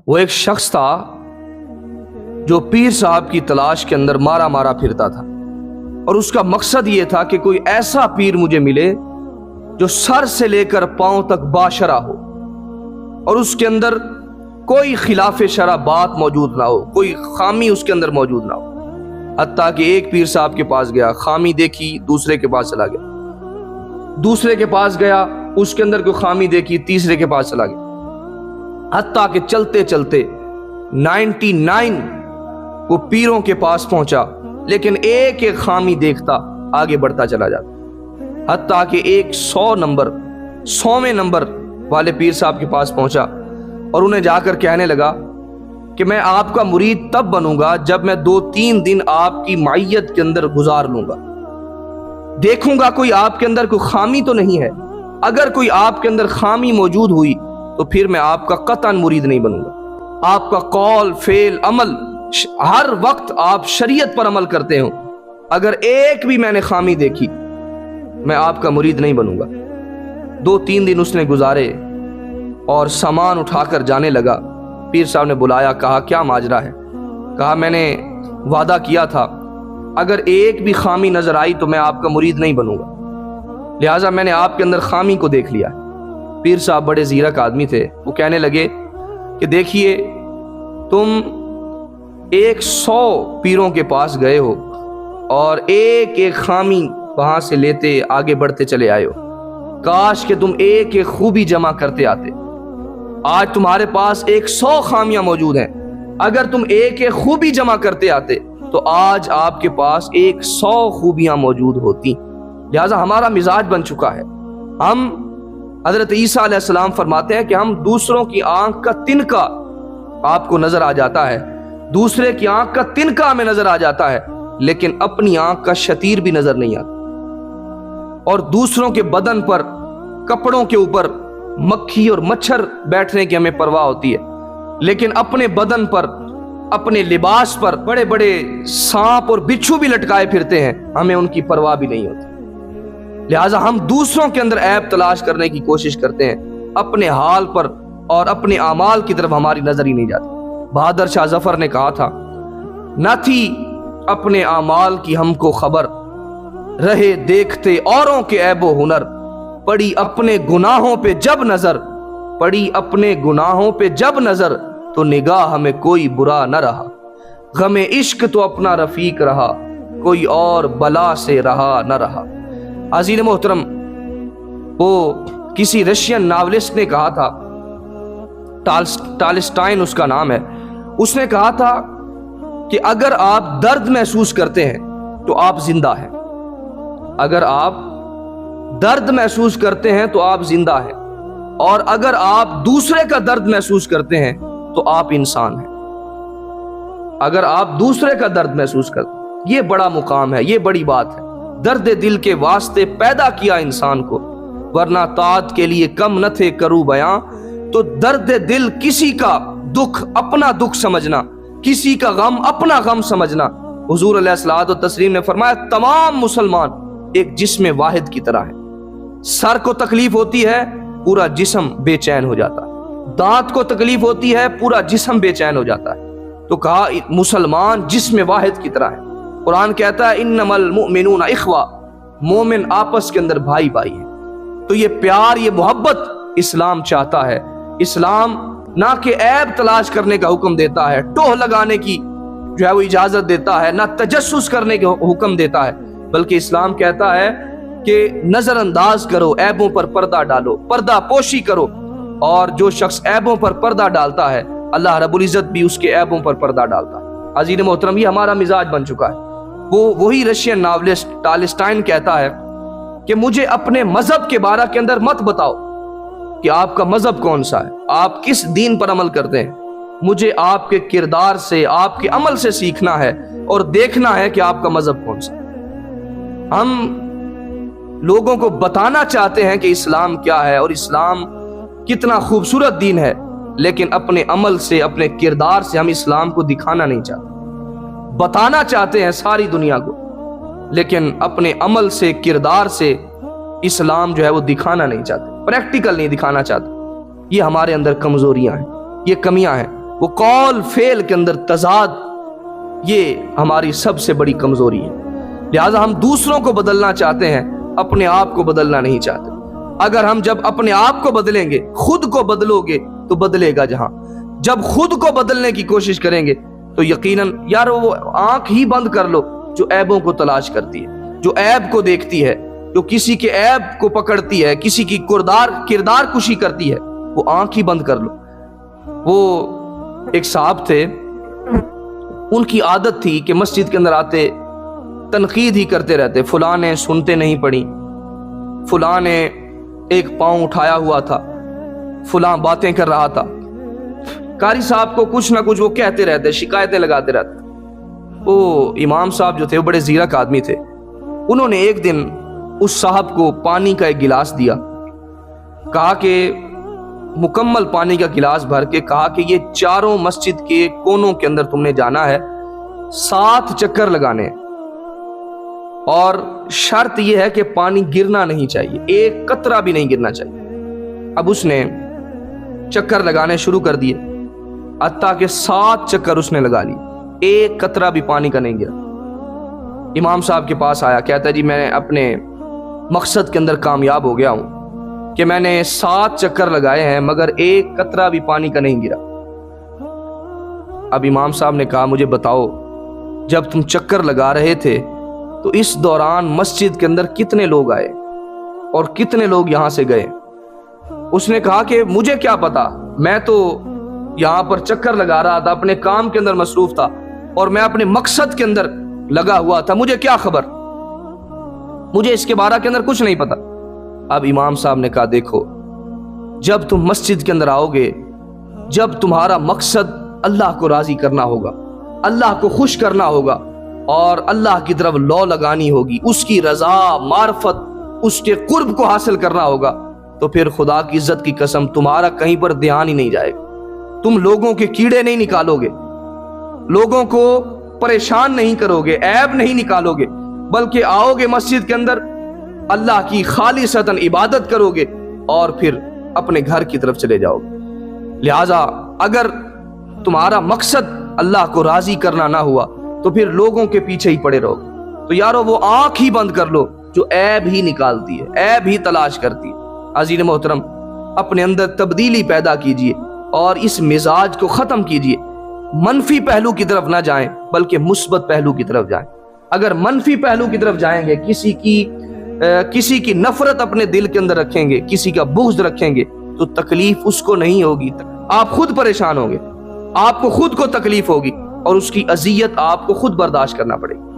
وہ ایک شخص تھا جو پیر صاحب کی تلاش کے اندر مارا مارا پھرتا تھا، اور اس کا مقصد یہ تھا کہ کوئی ایسا پیر مجھے ملے جو سر سے لے کر پاؤں تک باشرع ہو، اور اس کے اندر کوئی خلاف شرع بات موجود نہ ہو، کوئی خامی اس کے اندر موجود نہ ہو۔ حتیٰ کہ ایک پیر صاحب کے پاس گیا، خامی دیکھی، دوسرے کے پاس چلا گیا، دوسرے کے پاس گیا، اس کے اندر کوئی خامی دیکھی، تیسرے کے پاس چلا گیا، حتیٰ کہ چلتے چلتے 99 وہ پیروں کے پاس پہنچا، لیکن ایک ایک خامی دیکھتا آگے بڑھتا چلا جاتا، حتیٰ کہ ایک 100ویں نمبر والے پیر صاحب کے پاس پہنچا اور انہیں جا کر کہنے لگا کہ میں آپ کا مرید تب بنوں گا جب میں 2-3 دن آپ کی معیت کے اندر گزار لوں گا، دیکھوں گا کوئی آپ کے اندر کوئی خامی تو نہیں ہے، اگر کوئی آپ کے اندر خامی موجود ہوئی تو پھر میں آپ کا قطعاً مرید نہیں بنوں گا۔ آپ کا قول، فعل، عمل، ہر وقت آپ شریعت پر عمل کرتے ہوں، اگر ایک بھی میں نے خامی دیکھی میں آپ کا مرید نہیں بنوں گا۔ 2-3 دن اس نے گزارے اور سامان اٹھا کر جانے لگا۔ پیر صاحب نے بلایا، کہا کیا ماجرا ہے؟ کہا میں نے وعدہ کیا تھا اگر ایک بھی خامی نظر آئی تو میں آپ کا مرید نہیں بنوں گا، لہٰذا میں نے آپ کے اندر خامی کو دیکھ لیا۔ پیر صاحب بڑے زیرک آدمی تھے، وہ کہنے لگے کہ دیکھیے تم 100 پیروں کے پاس گئے ہو اور ایک ایک خامی وہاں سے لیتے آگے بڑھتے چلے آئے ہو، کاش کہ تم ایک ایک خوبی جمع کرتے آتے۔ آج تمہارے پاس 100 خامیاں موجود ہیں، اگر تم ایک ایک خوبی جمع کرتے آتے تو آج آپ کے پاس 100 خوبیاں موجود ہوتی۔ لہٰذا ہمارا مزاج بن چکا ہے، ہم حضرت عیسیٰ علیہ السلام فرماتے ہیں کہ ہم دوسروں کی آنکھ کا تنکا آپ کو نظر آ جاتا ہے، دوسرے کی آنکھ کا تنکا ہمیں نظر آ جاتا ہے، لیکن اپنی آنکھ کا شتیر بھی نظر نہیں آتا، اور دوسروں کے بدن پر، کپڑوں کے اوپر مکھی اور مچھر بیٹھنے کی ہمیں پرواہ ہوتی ہے، لیکن اپنے بدن پر، اپنے لباس پر بڑے بڑے سانپ اور بچھو بھی لٹکائے پھرتے ہیں، ہمیں ان کی پرواہ بھی نہیں ہوتی۔ لہٰذا ہم دوسروں کے اندر عیب تلاش کرنے کی کوشش کرتے ہیں، اپنے حال پر اور اپنے اعمال کی طرف ہماری نظر ہی نہیں جاتی۔ بہادر شاہ ظفر نے کہا تھا، نہ تھی اپنے اعمال کی ہم کو خبر، رہے دیکھتے اوروں کے عیب و ہنر، پڑی اپنے گناہوں پہ جب نظر، پڑی اپنے گناہوں پہ جب نظر، تو نگاہ ہمیں کوئی برا نہ رہا، غم عشق تو اپنا رفیق رہا، کوئی اور بلا سے رہا نہ رہا۔ عزیز محترم، وہ کسی رشین ناولسٹ نے کہا تھا، ٹالسٹائن اس کا نام ہے، اس نے کہا تھا کہ اگر آپ درد محسوس کرتے ہیں تو آپ زندہ ہیں، اگر آپ درد محسوس کرتے ہیں تو آپ زندہ ہیں، اور اگر آپ دوسرے کا درد محسوس کرتے ہیں تو آپ انسان ہیں۔ اگر آپ دوسرے کا درد محسوس کرتے ہیں، یہ بڑا مقام ہے، یہ بڑی بات ہے۔ درد دل کے واسطے پیدا کیا انسان کو، ورنہ طاعت کے لیے کم نہ تھے کرو بیاں، تو درد دل کسی کا دکھ اپنا دکھ سمجھنا، کسی کا غم اپنا غم سمجھنا۔ حضور علیہ الصلوۃ والتسلیم نے فرمایا تمام مسلمان ایک جسم واحد کی طرح ہے، سر کو تکلیف ہوتی ہے پورا جسم بے چین ہو جاتا ہے، دانت کو تکلیف ہوتی ہے پورا جسم بے چین ہو جاتا ہے، تو کہا مسلمان جسم واحد کی طرح ہے۔ قرآن کہتا ہے انما المؤمنون اخوہ، مومن آپس کے اندر بھائی بھائی ہیں۔ تو یہ پیار، یہ محبت اسلام چاہتا ہے۔ اسلام نہ کہ عیب تلاش کرنے کا حکم دیتا ہے، ٹوہ لگانے کی جو ہے وہ اجازت دیتا ہے، نہ تجسس کرنے کا حکم دیتا ہے، بلکہ اسلام کہتا ہے کہ نظر انداز کرو، عیبوں پر پردہ ڈالو، پردہ پوشی کرو، اور جو شخص عیبوں پر پردہ ڈالتا ہے اللہ رب العزت بھی اس کے عیبوں پر پردہ ڈالتا ہے۔ عزیز محترم، یہ ہمارا مزاج بن چکا ہے۔ وہی رشین ناولسٹ ٹالسٹائن کہتا ہے کہ مجھے اپنے مذہب کے بارے کے اندر مت بتاؤ کہ آپ کا مذہب کون سا ہے، آپ کس دین پر عمل کرتے ہیں، مجھے آپ کے کردار سے، آپ کے عمل سے سیکھنا ہے اور دیکھنا ہے کہ آپ کا مذہب کون سا ہے۔ ہم لوگوں کو بتانا چاہتے ہیں کہ اسلام کیا ہے اور اسلام کتنا خوبصورت دین ہے، لیکن اپنے عمل سے، اپنے کردار سے ہم اسلام کو دکھانا نہیں چاہتے۔ بتانا چاہتے ہیں ساری دنیا کو، لیکن اپنے عمل سے، کردار سے اسلام جو ہے وہ دکھانا نہیں چاہتے، پریکٹیکل نہیں دکھانا چاہتے۔ یہ ہمارے اندر کمزوریاں ہیں، یہ کمیاں ہیں۔ وہ قول فعل کے اندر تضاد، یہ ہماری سب سے بڑی کمزوری ہے۔ لہٰذا ہم دوسروں کو بدلنا چاہتے ہیں، اپنے آپ کو بدلنا نہیں چاہتے۔ اگر ہم جب اپنے آپ کو بدلیں گے، خود کو بدلو گے تو بدلے گا جہاں۔ جب خود کو بدلنے کی کوشش کریں گے تو یقیناً یار وہ آنکھ ہی بند کر لو جو عیبوں کو تلاش کرتی ہے، جو عیب کو دیکھتی ہے، جو کسی کے عیب کو پکڑتی ہے، کسی کی کردار کشی کرتی ہے، وہ آنکھ ہی بند کر لو۔ وہ ایک صاحب تھے، ان کی عادت تھی کہ مسجد کے اندر آتے تنقید ہی کرتے رہتے، فلاں نے سنتے نہیں پڑی، فلاں نے ایک پاؤں اٹھایا ہوا تھا، فلاں باتیں کر رہا تھا۔ قاری صاحب کو کچھ نہ کچھ وہ کہتے رہتے، شکایتیں لگاتے رہتے۔ وہ امام صاحب جو تھے وہ بڑے زیرک آدمی تھے، انہوں نے ایک دن اس صاحب کو پانی کا ایک گلاس دیا، کہا کہ مکمل پانی کا گلاس بھر کے کہا کہ یہ چاروں مسجد کے کونوں کے اندر تم نے جانا ہے، 7 چکر لگانے ہیں، اور شرط یہ ہے کہ پانی گرنا نہیں چاہیے، ایک قطرہ بھی نہیں گرنا چاہیے۔ اب اس نے چکر لگانے شروع کر دیے، حتیٰ کہ 7 چکر اس نے لگا لی، ایک قطرہ بھی پانی کا نہیں گرا۔ امام صاحب کے پاس آیا، کہتا ہے جی میں اپنے مقصد کے اندر کامیاب ہو گیا ہوں کہ میں نے 7 چکر لگائے ہیں مگر ایک قطرہ بھی پانی کا نہیں گرا۔ اب امام صاحب نے کہا مجھے بتاؤ، جب تم چکر لگا رہے تھے تو اس دوران مسجد کے اندر کتنے لوگ آئے اور کتنے لوگ یہاں سے گئے؟ اس نے کہا کہ مجھے کیا پتا، میں تو یہاں پر چکر لگا رہا تھا، اپنے کام کے اندر مصروف تھا اور میں اپنے مقصد کے اندر لگا ہوا تھا، مجھے کیا خبر، مجھے اس کے بارے کے اندر کچھ نہیں پتا۔ اب امام صاحب نے کہا دیکھو، جب تم مسجد کے اندر آؤ گے، جب تمہارا مقصد اللہ کو راضی کرنا ہوگا، اللہ کو خوش کرنا ہوگا اور اللہ کی طرف لو لگانی ہوگی، اس کی رضا، معرفت، اس کے قرب کو حاصل کرنا ہوگا، تو پھر خدا کی عزت کی قسم تمہارا کہیں پر دھیان ہی نہیں جائے گا۔ تم لوگوں کے کیڑے نہیں نکالو گے، لوگوں کو پریشان نہیں کرو گے، عیب نہیں نکالو گے، بلکہ آؤ گے مسجد کے اندر، اللہ کی خالصتاً عبادت کرو گے اور پھر اپنے گھر کی طرف چلے جاؤ گے۔ لہٰذا اگر تمہارا مقصد اللہ کو راضی کرنا نہ ہوا تو پھر لوگوں کے پیچھے ہی پڑے رہو گے۔ تو یارو وہ آنکھ ہی بند کر لو جو عیب ہی نکالتی ہے، عیب ہی تلاش کرتی ہے۔ عزیز محترم، اپنے اندر تبدیلی پیدا کیجئے اور اس مزاج کو ختم کیجئے۔ منفی پہلو کی طرف نہ جائیں بلکہ مثبت پہلو کی طرف جائیں۔ اگر منفی پہلو کی طرف جائیں گے، کسی کی نفرت اپنے دل کے اندر رکھیں گے، کسی کا بغض رکھیں گے، تو تکلیف اس کو نہیں ہوگی، آپ خود پریشان ہوں گے، آپ کو خود کو تکلیف ہوگی اور اس کی اذیت آپ کو خود برداشت کرنا پڑے گی۔